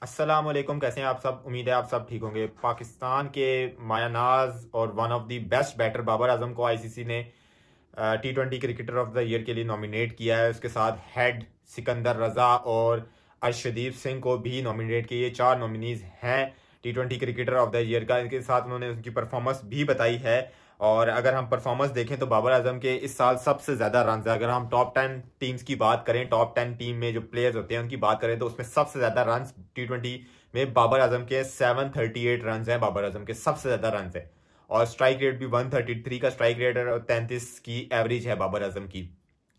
अस्सलाम वालेकुम। कैसे हैं आप सब? उम्मीद है आप सब ठीक होंगे। पाकिस्तान के मायानाज और one of the best batter Babar Azam को आईसीसी ने T20 cricketer of the year के लिए नॉमिनेट किया है। उसके साथ हेड सिकंदर रजा और अर्शदीप सिंह को भी नॉमिनेट किए। ये 4 नॉमिनीज हैं T20 cricketer of the year का। इनके साथ उन्होंने उनकी परफॉर्मेंस भी बताई है। और अगर हम परफॉर्मेंस देखें तो बाबर आजम के इस साल सबसे ज्यादा रन है। अगर हम टॉप 10 टीम्स की बात करें, टॉप 10 टीम में जो प्लेयर्स होते हैं उनकी बात करें तो उसमें सबसे ज्यादा रन T20 में बाबर आजम के 738 रन है। बाबर आजम के सबसे ज्यादा रन है। और स्ट्राइक रेट भी 133 का स्ट्राइक रेट और 33 की एवरेज है बाबर आजम की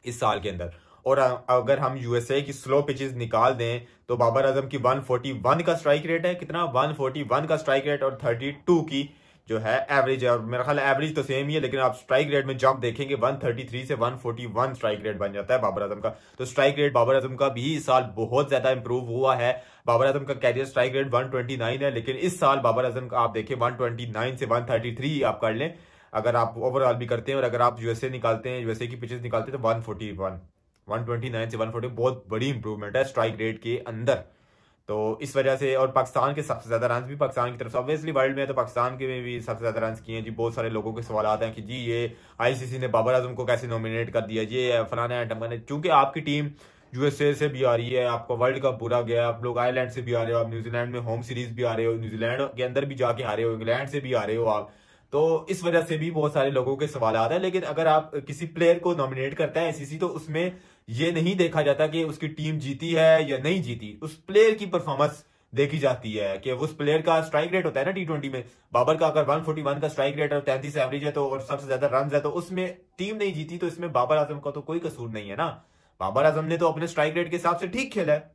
इस साल के अंदर। और अगर हम यूएसए की स्लो पिचेस निकाल दें तो बाबर आजम की 141 का स्ट्राइक रेट है। कितना? 141 का स्ट्राइक रेट और 32 की जो है एवरेज है। और मेरा ख्याल एवरेज तो सेम ही है, लेकिन आप स्ट्राइक रेट में जंप देखेंगे 133 से 141 स्ट्राइक रेट बन जाता है बाबर आजम का। तो स्ट्राइक रेट बाबर आजम का भी इस साल बहुत ज्यादा इंप्रूव हुआ है। बाबर आजम का कैरियर स्ट्राइक रेट 129 है, लेकिन इस साल बाबर आजम का आप देखें 129 से 133 आप कर लें अगर आप ओवरऑल भी करते हैं। और अगर आप यूएसए निकालते हैं, यूएसए की पिचेस निकालते हैं तो 141, 129 से 140 बहुत बड़ी इंप्रूवमेंट है स्ट्राइक रेट के अंदर। तो इस वजह से, और पाकिस्तान के सबसे ज्यादा रन भी पाकिस्तान की तरफ से, ऑब्वियसली वर्ल्ड में है तो पाकिस्तान के में भी सबसे ज्यादा रन किए हैं जी। बहुत सारे लोगों के सवाल आते हैं कि जी ये आईसीसी ने बाबर आजम को कैसे नॉमिनेट कर दिया, ये फलाना है ढमकाना है। चूंकि आपकी टीम यूएसए से भी आ रही है, आपका वर्ल्ड कप पूरा गया, आप लोग आयरलैंड से भी आ रहे हो, आप न्यूजीलैंड में होम सीरीज भी आ रहे हो, न्यूजीलैंड के अंदर भी जाके आ रहे हो, इंग्लैंड से भी आ रहे हो आप, तो इस वजह से भी बहुत सारे लोगों के सवाल आते हैं। लेकिन अगर आप किसी प्लेयर को नॉमिनेट करता है आईसीसी तो उसमें ये नहीं देखा जाता कि उसकी टीम जीती है या नहीं जीती, उस प्लेयर की परफॉर्मेंस देखी जाती है कि उस प्लेयर का स्ट्राइक रेट होता है ना T20 में। बाबर का अगर 141 का स्ट्राइक रेट और 33 एवरेज है तो, और सबसे ज्यादा रन है, तो उसमें टीम नहीं जीती तो इसमें बाबर आजम का तो कोई कसूर नहीं है ना। बाबर आजम ने तो अपने स्ट्राइक रेट के हिसाब से ठीक खेला है।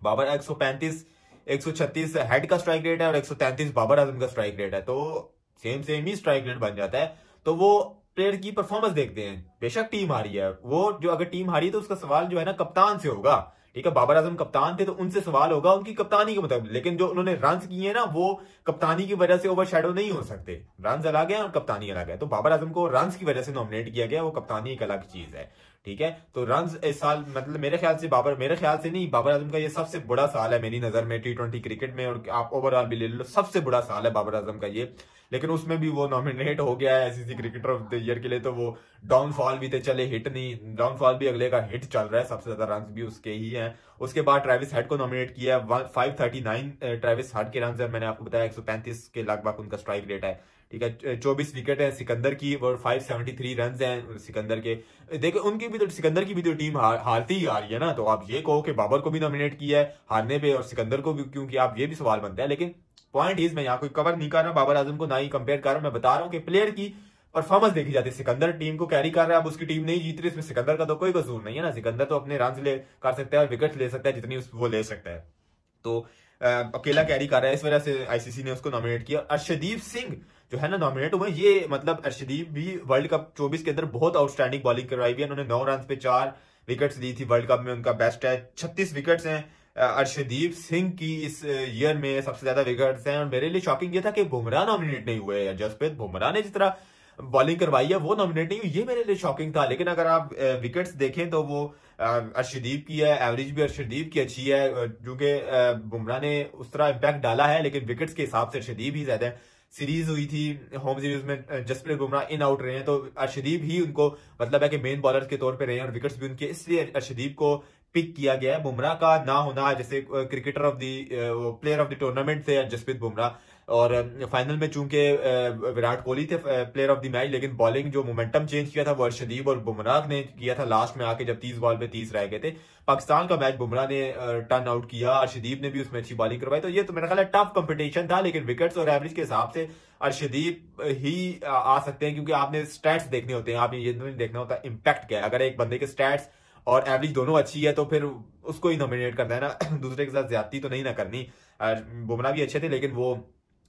बाबर 135 136 हेड का स्ट्राइक रेट है और 133 बाबर आजम का स्ट्राइक रेट है, तो सेम सेम ही स्ट्राइक रेट बन जाता है। तो वो प्लेयर की परफॉर्मेंस देखते हैं। बेशक टीम हारी है, वो जो अगर टीम हारी तो उसका सवाल जो है ना कप्तान से होगा। ठीक है, बाबर आजम कप्तान थे तो उनसे सवाल होगा उनकी कप्तानी के मुताबिक। लेकिन जो उन्होंने रन किए हैं ना वो कप्तानी की वजह से ओवरशैडो नहीं हो सकते। रन अलग है और कप्तानी अलग है। तो बाबर आजम को रन की वजह से नॉमिनेट किया गया, वो कप्तानी एक अलग चीज है। ठीक है, तो रन इस साल मतलब मेरे ख्याल से नहीं, बाबर आजम का ये सबसे बड़ा साल है मेरी नजर में T20 क्रिकेट में। और आप ओवरऑल भी ले लो, सबसे बड़ा साल है बाबर आजम का ये। लेकिन उसमें भी वो नॉमिनेट हो गया है ICC cricketer of the year के लिए। तो वो डाउनफॉल भी थे, चले हिट नहीं, डाउनफॉल भी अगले का हिट चल रहा है। सबसे ज्यादा रन भी उसके ही हैं। उसके बाद ट्रेविस हेड को नॉमिनेट किया है। 539 ट्रेविस हेड के रन है। मैंने आपको बताया 135 के लगभग उनका स्ट्राइक रेट है। ठीक है, 24 विकेट है सिकंदर की और 573 रन हैं सिकंदर के। देखो उनकी भी तो, सिकंदर की भी तो टीम हारती ही आ रही है ना। तो आप ये कहो कि बाबर को भी नॉमिनेट किया है हारने पे और सिकंदर को भी, क्योंकि आप ये भी सवाल बनता है। लेकिन पॉइंट इज, मैं यहाँ कोई कवर नहीं कर रहा बाबर आजम को, ना ही कंपेयर कर रहा हूं। मैं बता रहा हूँ कि प्लेयर की परफॉर्मेंस देखी जाती है। सिकंदर टीम को कैरी कर रहा है, अब उसकी टीम नहीं जीत रही, इसमें सिकंदर का तो कोई कसूर नहीं है ना। सिकंदर तो अपने रन ले कर सकता है और विकेट ले सकता है जितनी वो ले सकता है। तो अकेला कैरी कर रहा है, इस वजह से आईसीसी ने उसको नॉमिनेट किया। अर्शदीप सिंह जो है ना नॉमिनेट हुए, ये मतलब अर्शदीप भी वर्ल्ड कप 24 के अंदर बहुत आउटस्टैंडिंग बॉलिंग करवाई हुई है। उन्होंने 9 रन पे 4 विकेट्स ली थी। वर्ल्ड कप में उनका बेस्ट है, 36 विकेट्स हैं अर्शदीप सिंह की इस ईयर में सबसे ज्यादा विकेट्स हैं। और मेरे लिए शॉकिंग ये था कि बुमराह नॉमिनेट नहीं हुए। जसप्रीत बुमराह ने जिस तरह बॉलिंग करवाई है वो नॉमिनेट नहीं हुई, ये मेरे लिए शॉकिंग था। लेकिन अगर आप विकेट्स देखें तो वो अर्शदीप की है, एवरेज भी अर्शदीप की अच्छी है, क्योंकि बुमराह ने उस तरह इम्पैक्ट डाला है। लेकिन विकेट्स के हिसाब से अर्शदीप ही ज्यादा है। सीरीज हुई थी, होम सीरीज में जसप्रीत बुमराह इन आउट रहे हैं, तो अर्शदीप ही उनको मतलब है कि मेन बॉलर के तौर पे रहे हैं और विकेट्स भी उनके, इसलिए अर्शदीप को पिक किया गया है। बुमराह का ना होना, जैसे cricketer of the player of the tournament थे जसप्रीत बुमराह, और फाइनल में चूंकि विराट कोहली थे प्लेयर ऑफ द मैच, लेकिन बॉलिंग जो मोमेंटम चेंज किया था वो अर्शदीप और बुमराह ने किया था लास्ट में आके, जब 30 बॉल पे 30 रह गए थे। पाकिस्तान का मैच बुमराह ने टर्न आउट किया, अर्शदीप ने भी उसमें अच्छी बॉलिंग करवाई। तो ये तो मेरा ख्याल है टफ कंपटीशन था। लेकिन विकेट्स और एवरेज के हिसाब से अर्शदीप ही आ सकते हैं, क्योंकि आपने स्टैट्स देखने होते हैं, आपने ये नहीं देखना होता इम्पैक्ट क्या है। अगर एक बंदे के स्टैट्स और एवरेज दोनों अच्छी है तो फिर उसको ही नॉमिनेट करना है ना, दूसरे के साथ ज्यादती तो नहीं ना करनी। बुमराह भी अच्छे थे, लेकिन वो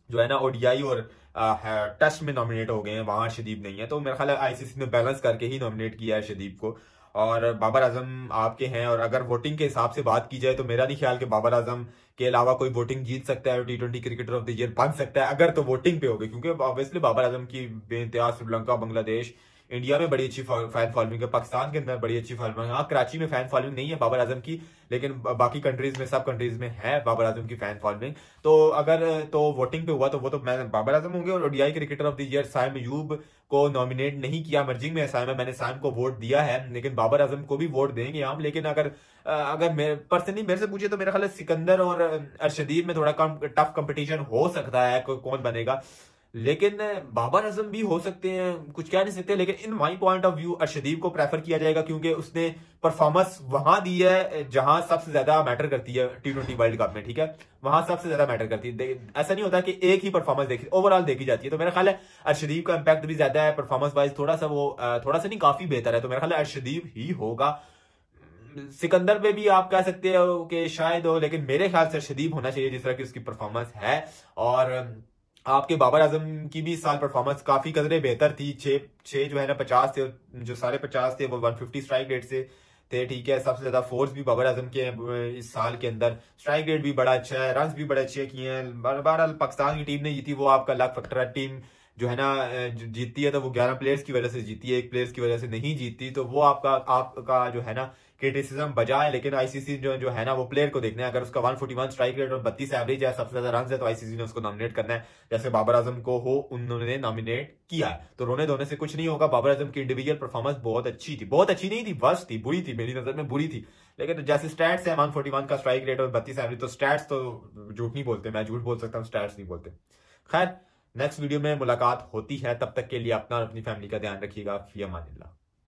जो है ना ओडीआई और टेस्ट में नॉमिनेट हो गए हैं, वहां अर्शदीप नहीं है। तो मेरा ख्याल है आईसीसी ने बैलेंस करके ही नॉमिनेट किया है अर्शदीप को। और बाबर आजम आपके हैं, और अगर वोटिंग के हिसाब से बात की जाए तो मेरा नहीं ख्याल कि बाबर आजम के अलावा कोई वोटिंग जीत सकता है, T20 cricketer of the year बन सकता है, अगर तो वोटिंग पे होगी। क्योंकि ऑब्वियसली बाबर आजम की बेइंतहा श्रीलंका, बांग्लादेश, इंडिया में बड़ी अच्छी फैन फॉलोइंग है, पाकिस्तान के अंदर बड़ी अच्छी फॉलोइंग है। हाँ, कराची में फैन फॉलोइंग नहीं है बाबर आजम की, लेकिन बाकी कंट्रीज में, सब कंट्रीज में है बाबर आजम की फैन फॉलोइंग। तो अगर तो वोटिंग पे हुआ तो वो तो मैं बाबर आजम होंगे। और ODI cricketer of the year Saim Ayub को नॉमिनेट नहीं किया, मर्जिंग में साइम है, मैंने साइम को वोट दिया है, लेकिन बाबर आजम को भी वोट देंगे हम। लेकिन अगर अगर पर्सनली मेरे से पूछे तो मेरा ख्याल है सिकंदर और अर्शदीप में थोड़ा कम टफ कंपटीशन हो सकता है, कौन बनेगा। लेकिन बाबर आजम भी हो सकते हैं, कुछ कह नहीं सकते। लेकिन in my point of view Arshdeep को प्रेफर किया जाएगा, क्योंकि उसने परफॉर्मेंस वहां दी है जहां सबसे ज्यादा मैटर करती है T20 वर्ल्ड कप में, ठीक है, वहां सबसे ज्यादा मैटर करती है। ऐसा नहीं होता कि एक ही परफॉर्मेंस देखी, ओवरऑल देखी जाती है। तो मेरा ख्याल है अर्शदीप का इंपैक्ट भी ज्यादा है परफॉर्मेंस वाइज, थोड़ा सा वो थोड़ा सा नहीं काफी बेहतर है। तो मेरा ख्याल है अर्शदीप ही होगा। सिकंदर पे भी आप कह सकते हो कि शायद हो, लेकिन मेरे ख्याल से अर्शदीप होना चाहिए जिस तरह की उसकी परफॉर्मेंस है। और आपके बाबर आजम की भी इस साल परफॉर्मेंस काफी कदरे बेहतर थी। छह जो है ना 50 थे, जो सारे 50 थे वो 150 स्ट्राइक रेट से थे, ठीक है। सबसे ज्यादा फोर्स भी बाबर आजम के इस साल के अंदर, स्ट्राइक रेट भी बड़ा अच्छा है, रन भी बड़े अच्छे किए हैं। बहरहाल पाकिस्तान की टीम ने जीती, वो आपका लक फैक्टर है। टीम जो है ना जीतती है तो वो 11 प्लेयर्स की वजह से जीती है, एक प्लेयर्स की वजह से नहीं जीतती। तो वो आपका जो है ना क्रिटिसिज्म बजा है। लेकिन आईसीसी जो है ना वो प्लेयर को देखना है। अगर उसका 141 स्ट्राइक रेट और 32 एवरेज है, सबसे ज्यादा रन है, तो आईसीसी ने उसको नॉमिनेट करना है, जैसे बाबर आजम को हो उन्होंने नॉमिनेट किया है। तो रोने धोने से कुछ नहीं होगा। बाबर आजम की इंडिविजुअल परफॉर्मेंस बहुत अच्छी थी, बहुत अच्छी नहीं थी, वर्स्ट थी, बुरी थी, मेरी नजर में बुरी थी। लेकिन जैसे स्टैट्स है 141 का स्ट्राइक रेट और 32 एवरेज, तो स्टैट्स तो झूठ नहीं बोलते, मैं झूठ बोल सकता हूँ, स्टैट्स नहीं बोलते। खैर, नेक्स्ट वीडियो में मुलाकात होती है, तब तक के लिए अपना और अपनी फैमिली का ध्यान रखिएगा। फी अमानिल्लाह।